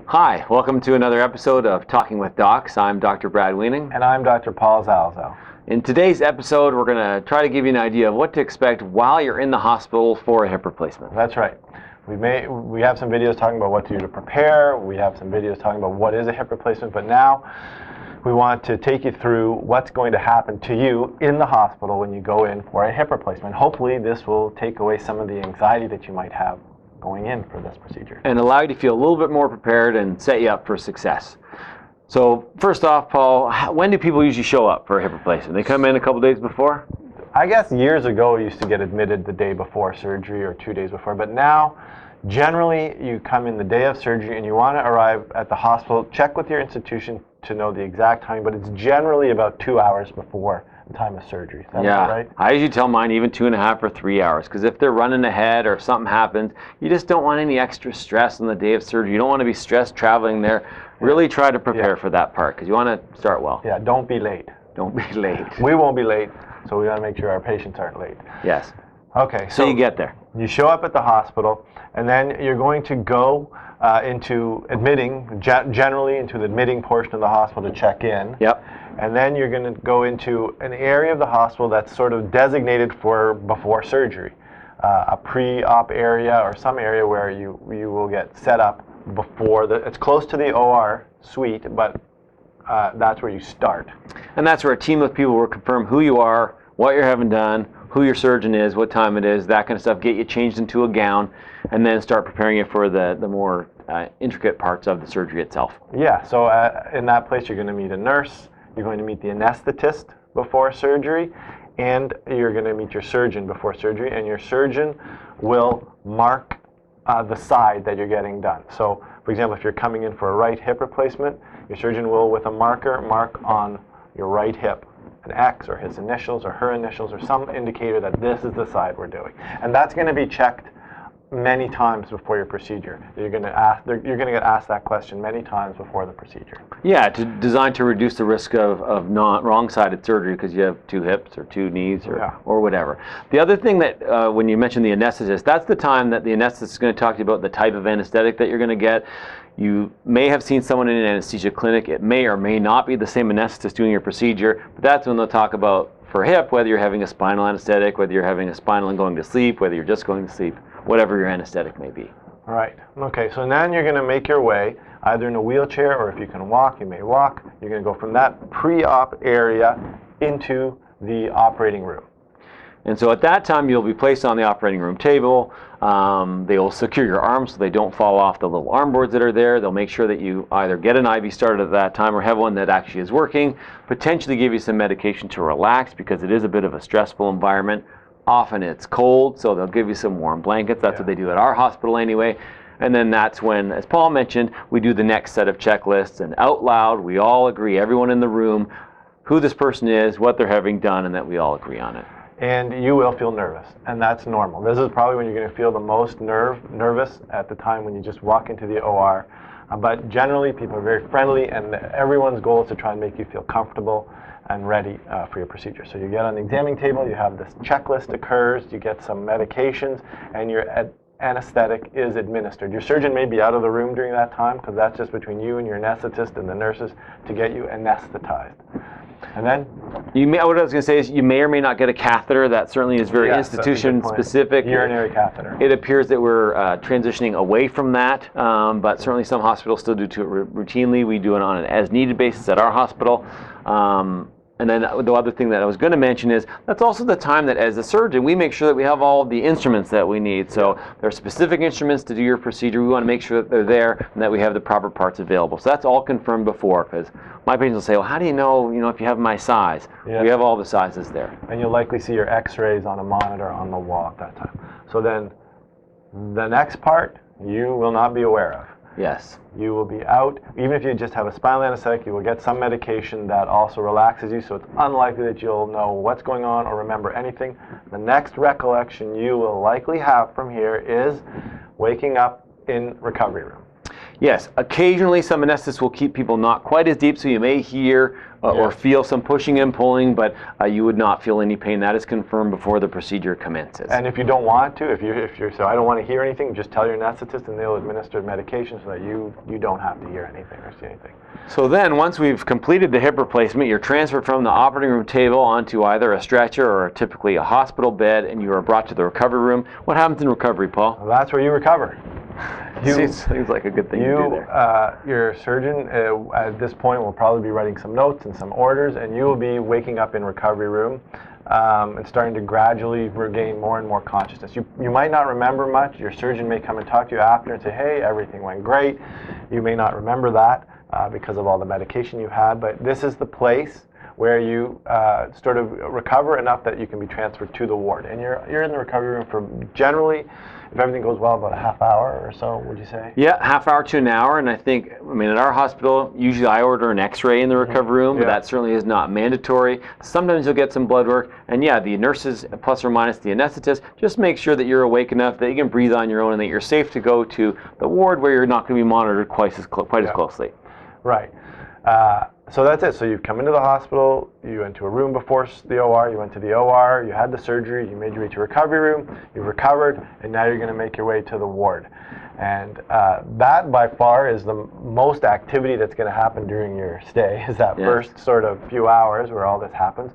Hi, welcome to another episode of Talking with Docs. I'm Dr. Brad Weening. And I'm Dr. Paul Zalzo. In today's episode, we're going to try to give you an idea of what to expect while you're in the hospital for a hip replacement. That's right. We have some videos talking about what to do to prepare. We have some videos talking about what is a hip replacement. But now we want to take you through what's going to happen to you in the hospital when you go in for a hip replacement. Hopefully this will take away some of the anxiety that you might have going in for this procedure. And allow you to feel a little bit more prepared and set you up for success. So first off, Paul, when do people usually show up for a hip replacement? They come in a couple days before? I guess years ago, you used to get admitted the day before surgery or 2 days before, but now, generally, you come in the day of surgery and you want to arrive at the hospital. Check with your institution to know the exact time, but it's generally about 2 hours before the time of surgery. Is that right? I usually tell mine even 2.5 or 3 hours, because if they're running ahead or if something happens, you just don't want any extra stress on the day of surgery. You don't want to be stressed traveling there. Really try to prepare for that part, because you want to start well. Yeah, don't be late. Don't be late. We won't be late, so we got to make sure our patients aren't late. Yes. Okay, so you get there. You show up at the hospital, and then you're going to go into admitting, generally into the admitting portion of the hospital to check in. Yep. And then you're going to go into an area of the hospital that's sort of designated for before surgery, a pre-op area or some area where you will get set up before it's close to the OR suite, but that's where you start. And that's where a team of people will confirm who you are, what you're having done, who your surgeon is, what time it is, that kind of stuff, get you changed into a gown, and then start preparing you for the more intricate parts of the surgery itself. Yeah, so in that place you're going to meet a nurse, you're going to meet the anesthetist before surgery, and you're going to meet your surgeon before surgery, and your surgeon will mark the side that you're getting done. So, for example, if you're coming in for a right hip replacement, your surgeon will, with a marker, mark on your right hip an X or his initials or her initials or some indicator that this is the side we're doing. And that's going to be checked many times before your procedure. You're going to get asked that question many times before the procedure. Yeah, designed to reduce the risk of not wrong-sided surgery because you have two hips or two knees or whatever. The other thing that when you mention the anesthetist, that's the time that the anesthetist is going to talk to you about the type of anesthetic that you're going to get. You may have seen someone in an anesthesia clinic. It may or may not be the same anesthetist doing your procedure, but that's when they'll talk about for hip, whether you're having a spinal anesthetic, whether you're having a spinal and going to sleep, whether you're just going to sleep, whatever your anesthetic may be. Right. Okay, so then you're going to make your way either in a wheelchair or if you can walk, you may walk. You're going to go from that pre-op area into the operating room. And so at that time, you'll be placed on the operating room table. They will secure your arms so they don't fall off the little arm boards that are there. They'll make sure that you either get an IV started at that time or have one that actually is working, potentially give you some medication to relax because it is a bit of a stressful environment. Often it's cold, so they'll give you some warm blankets. That's what they do at our hospital anyway. And then that's when, as Paul mentioned, we do the next set of checklists. And out loud, we all agree, everyone in the room, who this person is, what they're having done, and that we all agree on it. And you will feel nervous, and that's normal. This is probably when you're going to feel the most nervous at the time when you just walk into the OR. But generally, people are very friendly, and everyone's goal is to try and make you feel comfortable and ready for your procedure. So you get on the examining table, you have this checklist occurs, you get some medications, and your anesthetic is administered. Your surgeon may be out of the room during that time, because that's just between you and your anesthetist and the nurses to get you anesthetized. And then what I was going to say is you may or may not get a catheter. That certainly is very institution specific. Urinary catheter. It appears that we're transitioning away from that, but certainly some hospitals still do it routinely. We do it on an as needed basis at our hospital. And then the other thing that I was going to mention is that's also the time that as a surgeon we make sure that we have all of the instruments that we need. So there are specific instruments to do your procedure. We want to make sure that they're there and that we have the proper parts available. So that's all confirmed before, because my patients will say, well, how do you know if you have my size? Yeah. We have all the sizes there. And you'll likely see your x-rays on a monitor on the wall at that time. So then the next part you will not be aware of. Yes. You will be out. Even if you just have a spinal anesthetic, you will get some medication that also relaxes you, so it's unlikely that you'll know what's going on or remember anything. The next recollection you will likely have from here is waking up in recovery room. Yes, occasionally some anesthetists will keep people not quite as deep, so you may hear or feel some pushing and pulling, but you would not feel any pain. That is confirmed before the procedure commences. And if you don't want to, if you're so I don't want to hear anything, just tell your anesthetist and they'll administer medication so that you don't have to hear anything or see anything. So then, once we've completed the hip replacement, you're transferred from the operating room table onto either a stretcher or typically a hospital bed, and you are brought to the recovery room. What happens in recovery, Paul? Well, that's where you recover. Seems like a good thing to do there. Your surgeon at this point will probably be writing some notes and some orders, and you will be waking up in recovery room and starting to gradually regain more and more consciousness. You might not remember much. Your surgeon may come and talk to you after and say, hey, everything went great. You may not remember that because of all the medication you had, but this is the place where you sort of recover enough that you can be transferred to the ward. And you're in the recovery room for generally, if everything goes well, about a half hour or so, would you say? Yeah, half hour to an hour, and I mean, at our hospital, usually I order an x-ray in the recovery room, but that certainly is not mandatory. Sometimes you'll get some blood work, and yeah, the nurses, plus or minus the anesthetist, just make sure that you're awake enough that you can breathe on your own and that you're safe to go to the ward where you're not going to be monitored quite as closely. Right. So that's it. So you've come into the hospital, you went to a room before the OR, you went to the OR, you had the surgery, you made your way to recovery room, you recovered, and now you're going to make your way to the ward. And that by far is the most activity that's going to happen during your stay, is that first sort of few hours where all this happens.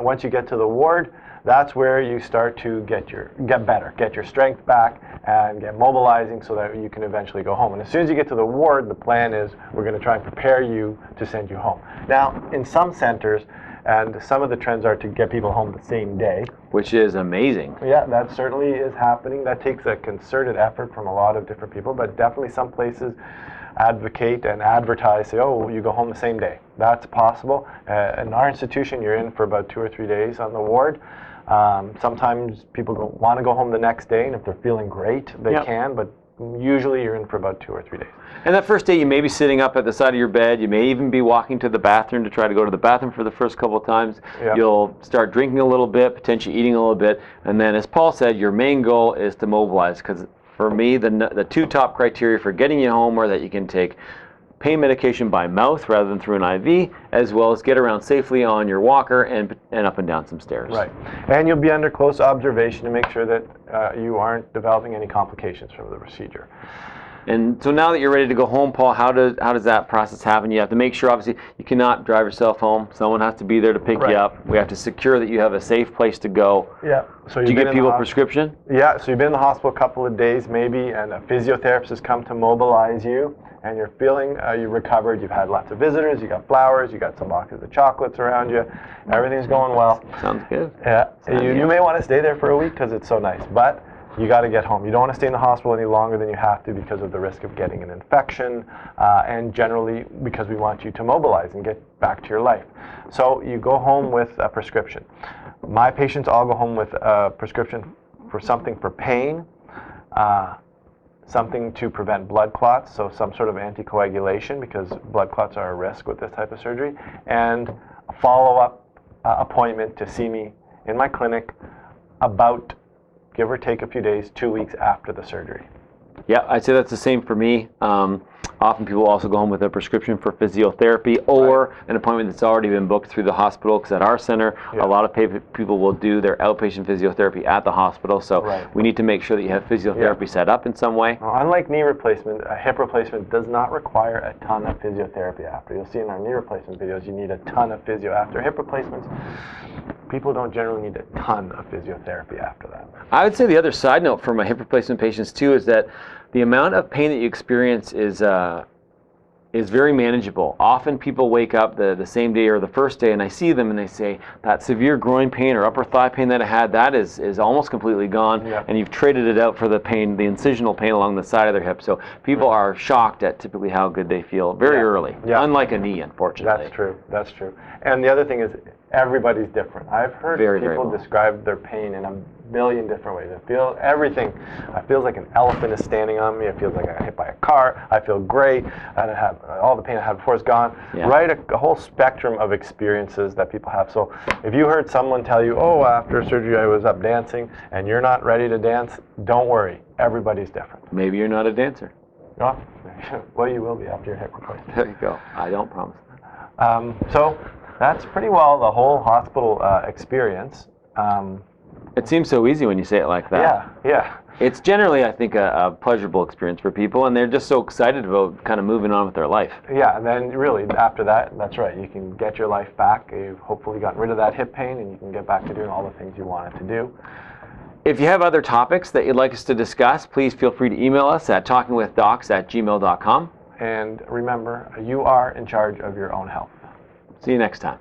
Once you get to the ward, that's where you start to get better, get your strength back, and get mobilizing so that you can eventually go home. And as soon as you get to the ward, the plan is we're going to try and prepare you to send you home. Now, in some centers, and some of the trends are to get people home the same day. Which is amazing. Yeah, that certainly is happening. That takes a concerted effort from a lot of different people, but definitely some places advocate and advertise, say, oh, you go home the same day. That's possible. In our institution, you're in for about 2 or 3 days on the ward. Sometimes people want to go home the next day, and if they're feeling great, they can, but usually you're in for about 2 or 3 days. And that first day, you may be sitting up at the side of your bed. You may even be walking to the bathroom to try to go to the bathroom for the first couple of times. You'll start drinking a little bit, potentially eating a little bit, and then, as Paul said, your main goal is to mobilize, because for me, the two top criteria for getting you home are that you can take pain medication by mouth rather than through an IV, as well as get around safely on your walker and up and down some stairs. Right. And you'll be under close observation to make sure that you aren't developing any complications from the procedure. And so now that you're ready to go home, Paul, how does that process happen? You have to make sure, obviously, you cannot drive yourself home. Someone has to be there to pick you up. We have to secure that you have a safe place to go. Yeah. So do you give people a prescription? Yeah. So you've been in the hospital a couple of days maybe, and a physiotherapist has come to mobilize you, and you're feeling you recovered. You've had lots of visitors. You got flowers. You got some boxes of chocolates around you. Everything's going well. Sounds good. Yeah. You may want to stay there for a week because it's so nice, but you got to get home. You don't want to stay in the hospital any longer than you have to because of the risk of getting an infection, and generally because we want you to mobilize and get back to your life. So you go home with a prescription. My patients all go home with a prescription for something for pain, something to prevent blood clots, so some sort of anticoagulation because blood clots are a risk with this type of surgery, and a follow-up appointment to see me in my clinic about, give or take a few days, 2 weeks after the surgery. Yeah, I'd say that's the same for me. Often people also go home with a prescription for physiotherapy or an appointment that's already been booked through the hospital, because at our center, a lot of people will do their outpatient physiotherapy at the hospital, so we need to make sure that you have physiotherapy set up in some way. Well, unlike knee replacement, a hip replacement does not require a ton of physiotherapy after. You'll see in our knee replacement videos, you need a ton of physio after. Hip replacements, people don't generally need a ton of physiotherapy after that. I would say the other side note for my hip replacement patients too is that the amount of pain that you experience is very manageable. Often people wake up the same day or the first day, and I see them and they say, that severe groin pain or upper thigh pain that I had, that is almost completely gone, and you've traded it out for the pain, the incisional pain along the side of their hip. So people are shocked at typically how good they feel very early, unlike a knee, unfortunately. That's true. That's true. And the other thing is, everybody's different. I've heard people describe their pain in a million different ways. I feel everything. It feels like an elephant is standing on me. It feels like I got hit by a car. I feel great. I don't have all the pain I had before is gone. Right, a whole spectrum of experiences that people have. So if you heard someone tell you, oh, after surgery I was up dancing, and you're not ready to dance, don't worry. Everybody's different. Maybe you're not a dancer. Oh, well, you will be after your hip replacement. There you go. I don't promise. So that's pretty well the whole hospital experience. It seems so easy when you say it like that. Yeah. It's generally, I think, a pleasurable experience for people, and they're just so excited about kind of moving on with their life. Yeah, and then really after that, that's right, you can get your life back. You've hopefully gotten rid of that hip pain, and you can get back to doing all the things you wanted to do. If you have other topics that you'd like us to discuss, please feel free to email us at talkingwithdocs@gmail.com. And remember, you are in charge of your own health. See you next time.